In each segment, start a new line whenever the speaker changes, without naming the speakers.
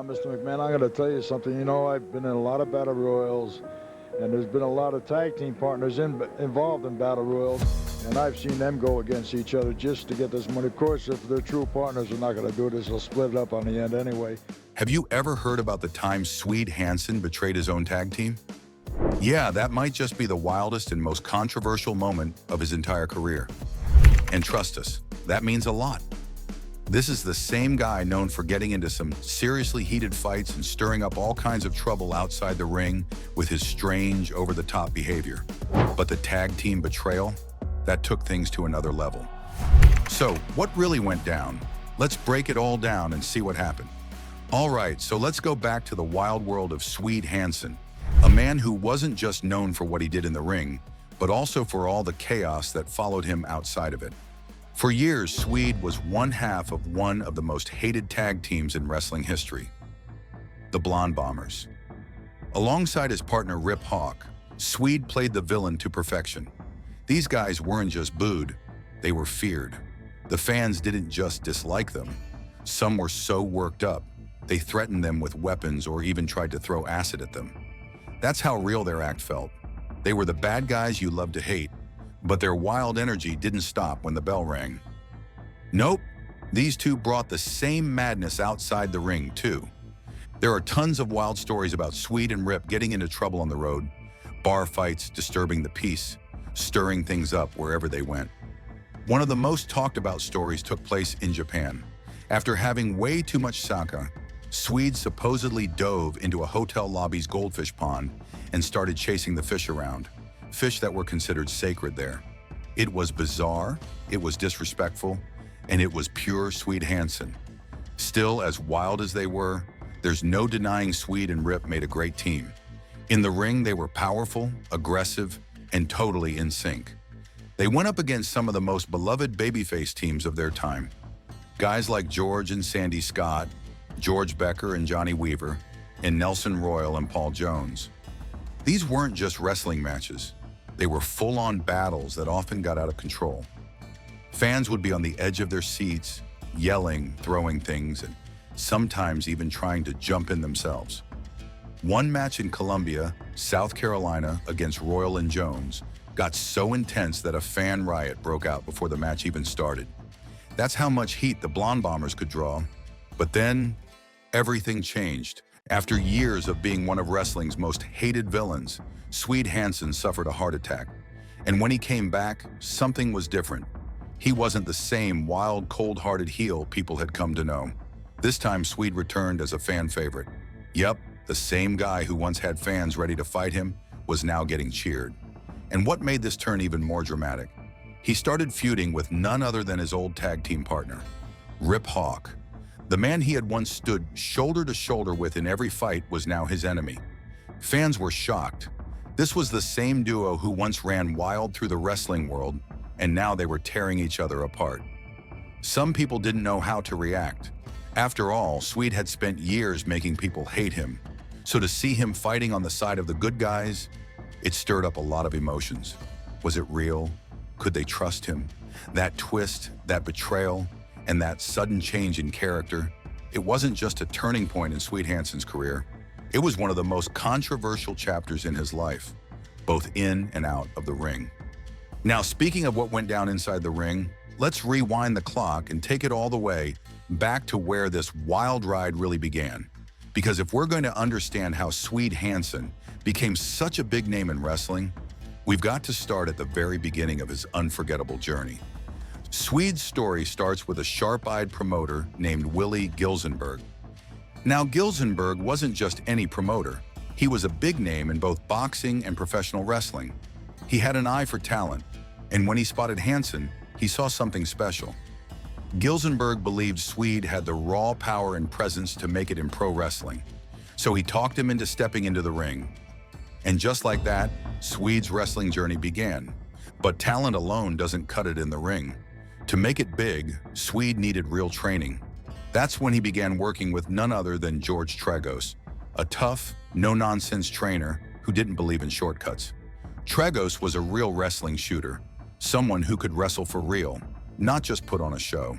Mr. McMahon, I'm going to tell you something. You know, I've been in a lot of battle royals, and there's been a lot of tag team partners involved in battle royals, and I've seen them go against each other just to get this money. Of course, if they're true partners, they're not going to do this. They'll split it up on the end anyway.
Have you ever heard about the time Swede Hanson betrayed his own tag team? Yeah, that might just be the wildest and most controversial moment of his entire career. And trust us, that means a lot. This is the same guy known for getting into some seriously heated fights and stirring up all kinds of trouble outside the ring with his strange, over-the-top behavior. But the tag team betrayal, that took things to another level. So, what really went down? Let's break it all down and see what happened. All right, so let's go back to the wild world of Swede Hanson, a man who wasn't just known for what he did in the ring, but also for all the chaos that followed him outside of it. For years, Swede was one half of one of the most hated tag teams in wrestling history, the Blond Bombers. Alongside his partner Rip Hawk, Swede played the villain to perfection. These guys weren't just booed, they were feared. The fans didn't just dislike them. Some were so worked up, they threatened them with weapons or even tried to throw acid at them. That's how real their act felt. They were the bad guys you loved to hate, but their wild energy didn't stop when the bell rang. Nope, these two brought the same madness outside the ring too. There are tons of wild stories about Swede and Rip getting into trouble on the road, bar fights, disturbing the peace, stirring things up wherever they went. One of the most talked about stories took place in Japan. After having way too much sake, Swede supposedly dove into a hotel lobby's goldfish pond and started chasing the fish around. Fish that were considered sacred there. It was bizarre, it was disrespectful, and it was pure Swede Hanson. Still, as wild as they were, there's no denying Swede and Rip made a great team. In the ring, they were powerful, aggressive, and totally in sync. They went up against some of the most beloved babyface teams of their time. Guys like George and Sandy Scott, George Becker and Johnny Weaver, and Nelson Royal and Paul Jones. These weren't just wrestling matches. They were full-on battles that often got out of control. Fans would be on the edge of their seats, yelling, throwing things, and sometimes even trying to jump in themselves. One match in Columbia, South Carolina, against Royal and Jones got so intense that a fan riot broke out before the match even started. That's how much heat the Blond Bombers could draw. But then, everything changed. After years of being one of wrestling's most hated villains, Swede Hanson suffered a heart attack. And when he came back, something was different. He wasn't the same wild, cold-hearted heel people had come to know. This time, Swede returned as a fan favorite. Yep, the same guy who once had fans ready to fight him was now getting cheered. And what made this turn even more dramatic? He started feuding with none other than his old tag team partner, Rip Hawk. The man he had once stood shoulder to shoulder with in every fight was now his enemy. Fans were shocked. This was the same duo who once ran wild through the wrestling world, and now they were tearing each other apart. Some people didn't know how to react. After all, Swede had spent years making people hate him. So to see him fighting on the side of the good guys, it stirred up a lot of emotions. Was it real? Could they trust him? That twist, that betrayal, and that sudden change in character, it wasn't just a turning point in Swede Hanson's career. It was one of the most controversial chapters in his life, both in and out of the ring. Now, speaking of what went down inside the ring, let's rewind the clock and take it all the way back to where this wild ride really began. Because if we're going to understand how Swede Hanson became such a big name in wrestling, we've got to start at the very beginning of his unforgettable journey. Swede's story starts with a sharp-eyed promoter named Willie Gilzenberg. Now, Gilzenberg wasn't just any promoter. He was a big name in both boxing and professional wrestling. He had an eye for talent, and when he spotted Hanson, he saw something special. Gilzenberg believed Swede had the raw power and presence to make it in pro wrestling, so he talked him into stepping into the ring. And just like that, Swede's wrestling journey began. But talent alone doesn't cut it in the ring. To make it big, Swede needed real training. That's when he began working with none other than George Tragos, a tough, no-nonsense trainer who didn't believe in shortcuts. Tragos was a real wrestling shooter, someone who could wrestle for real, not just put on a show.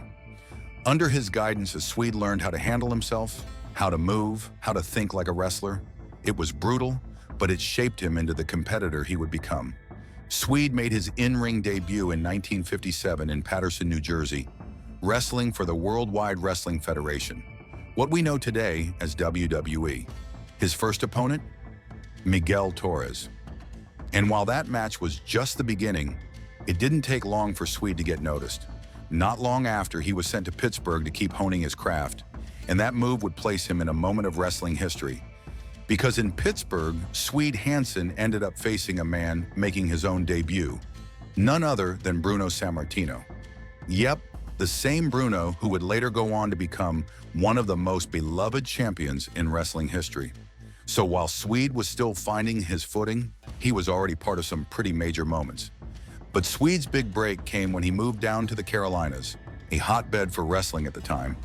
Under his guidance, as Swede learned how to handle himself, how to move, how to think like a wrestler. It was brutal, but it shaped him into the competitor he would become. Swede made his in-ring debut in 1957 in Paterson, New Jersey, wrestling for the Worldwide Wrestling Federation, what we know today as WWE. His first opponent? Miguel Torres. And while that match was just the beginning, it didn't take long for Swede to get noticed. Not long after, he was sent to Pittsburgh to keep honing his craft, and that move would place him in a moment of wrestling history. Because in Pittsburgh, Swede Hanson ended up facing a man making his own debut, none other than Bruno Sammartino. Yep, the same Bruno who would later go on to become one of the most beloved champions in wrestling history. So while Swede was still finding his footing, he was already part of some pretty major moments. But Swede's big break came when he moved down to the Carolinas, a hotbed for wrestling at the time,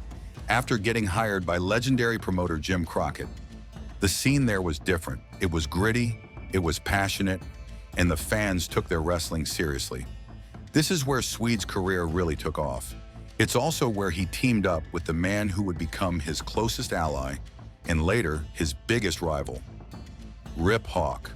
after getting hired by legendary promoter Jim Crockett. The scene there was different. It was gritty, it was passionate, and the fans took their wrestling seriously. This is where Swede's career really took off. It's also where he teamed up with the man who would become his closest ally and later his biggest rival, Rip Hawk.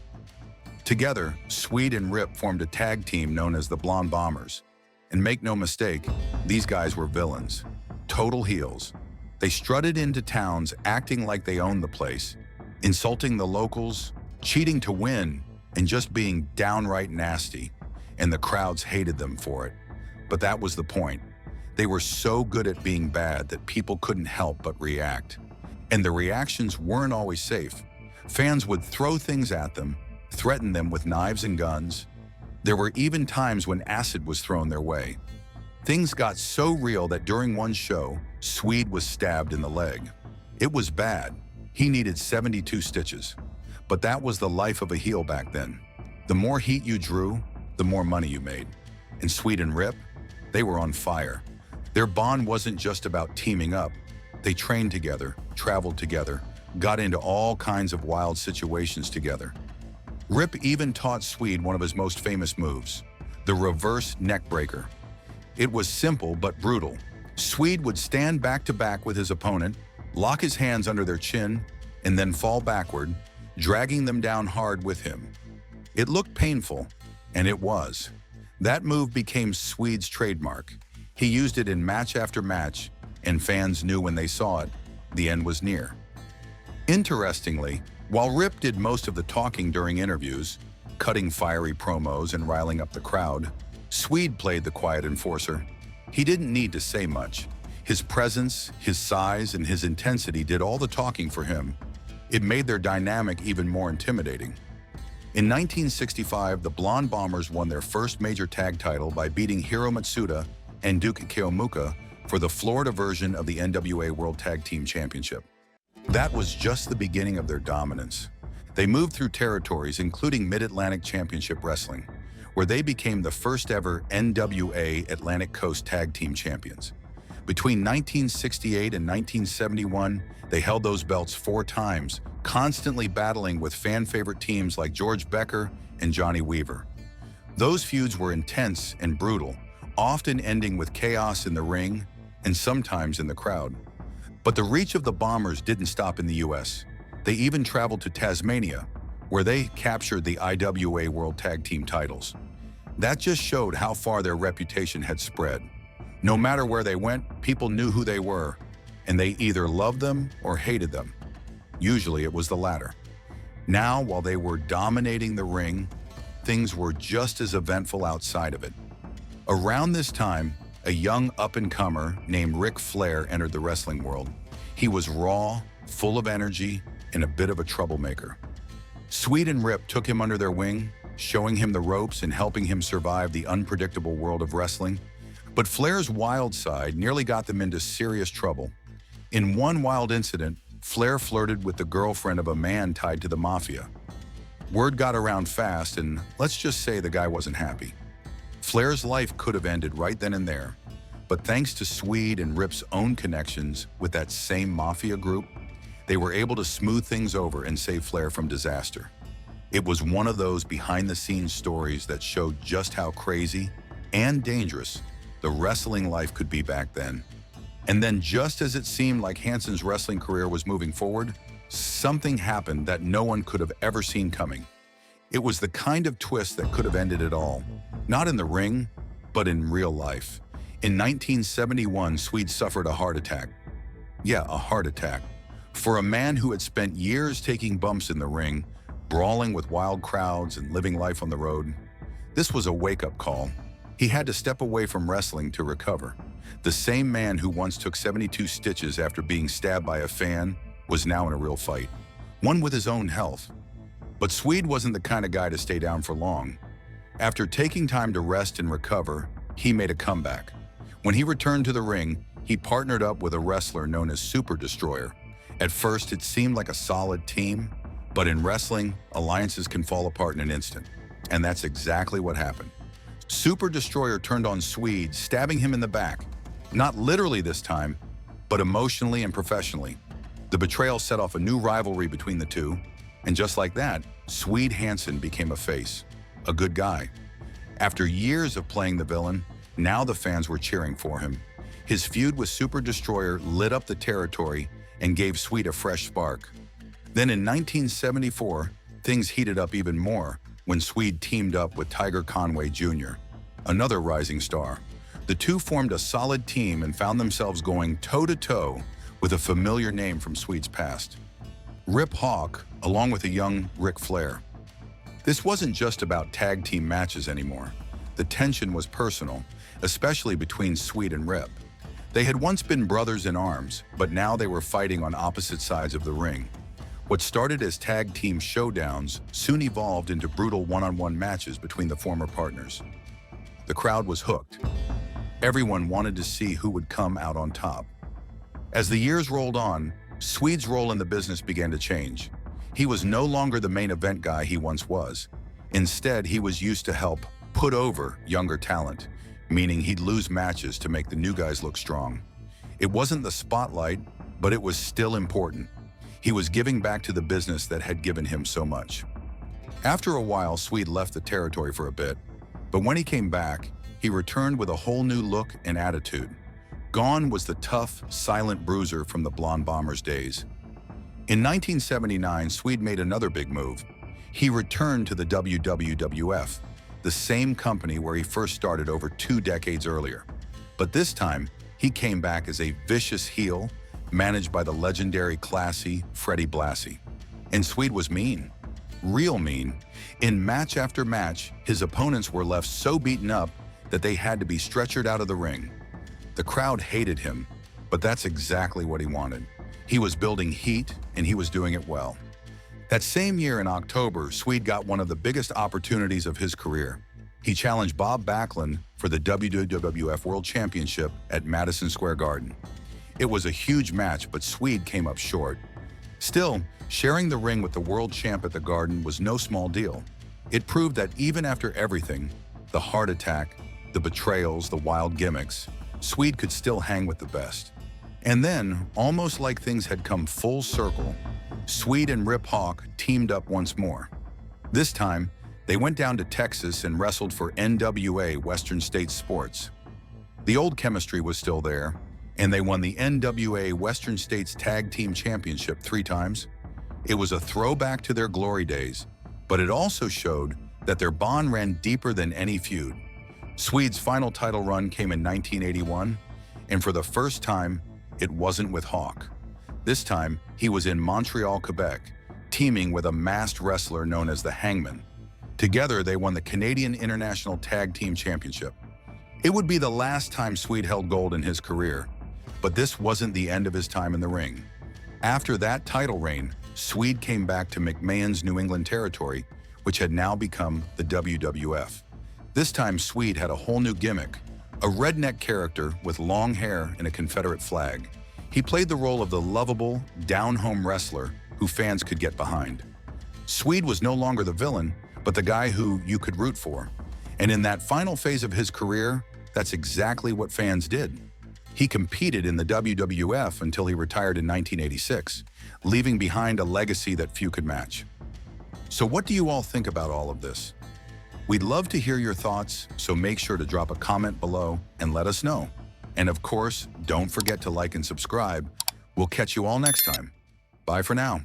Together, Swede and Rip formed a tag team known as the Blond Bombers. And make no mistake, these guys were villains, total heels. They strutted into towns acting like they owned the place, insulting the locals, cheating to win, and just being downright nasty. And the crowds hated them for it. But that was the point. They were so good at being bad that people couldn't help but react. And the reactions weren't always safe. Fans would throw things at them, threaten them with knives and guns. There were even times when acid was thrown their way. Things got so real that during one show, Swede was stabbed in the leg. It was bad. He needed 72 stitches. But that was the life of a heel back then. The more heat you drew, the more money you made. And Swede and Rip, they were on fire. Their bond wasn't just about teaming up. They trained together, traveled together, got into all kinds of wild situations together. Rip even taught Swede one of his most famous moves, the reverse neck breaker. It was simple but brutal. Swede would stand back to back with his opponent, lock his hands under their chin, and then fall backward, dragging them down hard with him. It looked painful, and it was. That move became Swede's trademark. He used it in match after match, and fans knew when they saw it, the end was near. Interestingly, while Rip did most of the talking during interviews, cutting fiery promos and riling up the crowd, Swede played the quiet enforcer. He didn't need to say much. His presence, his size, and his intensity did all the talking for him. It made their dynamic even more intimidating. In 1965, the Blond Bombers won their first major tag title by beating Hiro Matsuda and Duke Kiyomuka for the Florida version of the NWA World Tag Team Championship. That was just the beginning of their dominance. They moved through territories including Mid-Atlantic Championship Wrestling, where they became the first ever NWA Atlantic Coast Tag Team Champions. Between 1968 and 1971, they held those belts 4 times, constantly battling with fan-favorite teams like George Becker and Johnny Weaver. Those feuds were intense and brutal, often ending with chaos in the ring and sometimes in the crowd. But the reach of the Bombers didn't stop in the US. They even traveled to Tasmania, where they captured the IWA World Tag Team titles. That just showed how far their reputation had spread. No matter where they went, people knew who they were, and they either loved them or hated them. Usually it was the latter. Now, while they were dominating the ring, things were just as eventful outside of it. Around this time, a young up-and-comer named Ric Flair entered the wrestling world. He was raw, full of energy, and a bit of a troublemaker. Swede and Rip took him under their wing, showing him the ropes and helping him survive the unpredictable world of wrestling. But Flair's wild side nearly got them into serious trouble. In one wild incident, Flair flirted with the girlfriend of a man tied to the mafia. Word got around fast, and let's just say the guy wasn't happy. Flair's life could have ended right then and there, but thanks to Swede and Rip's own connections with that same mafia group, they were able to smooth things over and save Flair from disaster. It was one of those behind-the-scenes stories that showed just how crazy and dangerous the wrestling life could be back then. And then just as it seemed like Hanson's wrestling career was moving forward, something happened that no one could have ever seen coming. It was the kind of twist that could have ended it all. Not in the ring, but in real life. In 1971, Swede suffered a heart attack. Yeah, a heart attack. For a man who had spent years taking bumps in the ring, brawling with wild crowds and living life on the road, this was a wake-up call. He had to step away from wrestling to recover. The same man who once took 72 stitches after being stabbed by a fan was now in a real fight, one with his own health. But Swede wasn't the kind of guy to stay down for long. After taking time to rest and recover, he made a comeback. When he returned to the ring, he partnered up with a wrestler known as Super Destroyer. At first, it seemed like a solid team, but in wrestling, alliances can fall apart in an instant. And that's exactly what happened. Super Destroyer turned on Swede, stabbing him in the back. Not literally this time, but emotionally and professionally. The betrayal set off a new rivalry between the two, and just like that, Swede Hanson became a face, a good guy. After years of playing the villain, now the fans were cheering for him. His feud with Super Destroyer lit up the territory and gave Swede a fresh spark. Then in 1974, things heated up even more when Swede teamed up with Tiger Conway Jr., another rising star. The two formed a solid team and found themselves going toe-to-toe with a familiar name from Swede's past. Rip Hawk, along with a young Ric Flair. This wasn't just about tag team matches anymore. The tension was personal, especially between Swede and Rip. They had once been brothers in arms, but now they were fighting on opposite sides of the ring. What started as tag team showdowns soon evolved into brutal one-on-one matches between the former partners. The crowd was hooked. Everyone wanted to see who would come out on top. As the years rolled on, Swede's role in the business began to change. He was no longer the main event guy he once was. Instead, he was used to help put over younger talent, meaning he'd lose matches to make the new guys look strong. It wasn't the spotlight, but it was still important. He was giving back to the business that had given him so much. After a while, Swede left the territory for a bit, but when he came back, he returned with a whole new look and attitude. Gone was the tough, silent bruiser from the Blond Bombers days. In 1979, Swede made another big move. He returned to the WWWF, the same company where he first started over 2 decades earlier. But this time, he came back as a vicious heel, managed by the legendary classy Freddie Blassie. And Swede was mean, real mean. In match after match, his opponents were left so beaten up that they had to be stretchered out of the ring. The crowd hated him, but that's exactly what he wanted. He was building heat, and he was doing it well. That same year in October, Swede got one of the biggest opportunities of his career. He challenged Bob Backlund for the WWWF World Championship at Madison Square Garden. It was a huge match, but Swede came up short. Still, sharing the ring with the world champ at the Garden was no small deal. It proved that even after everything, the heart attack, the betrayals, the wild gimmicks, Swede could still hang with the best. And then, almost like things had come full circle, Swede and Rip Hawk teamed up once more. This time, they went down to Texas and wrestled for NWA Western States Sports. The old chemistry was still there, and they won the NWA Western States Tag Team Championship 3 times. It was a throwback to their glory days, but it also showed that their bond ran deeper than any feud. Swede's final title run came in 1981, and for the first time, it wasn't with Hawk. This time, he was in Montreal, Quebec, teaming with a masked wrestler known as the Hangman. Together, they won the Canadian International Tag Team Championship. It would be the last time Swede held gold in his career, but this wasn't the end of his time in the ring. After that title reign, Swede came back to McMahon's New England territory, which had now become the WWF. This time, Swede had a whole new gimmick, a redneck character with long hair and a Confederate flag. He played the role of the lovable, down-home wrestler who fans could get behind. Swede was no longer the villain, but the guy who you could root for. And in that final phase of his career, that's exactly what fans did. He competed in the WWF until he retired in 1986, leaving behind a legacy that few could match. So what do you all think about all of this? We'd love to hear your thoughts, so make sure to drop a comment below and let us know. And of course, don't forget to like and subscribe. We'll catch you all next time. Bye for now.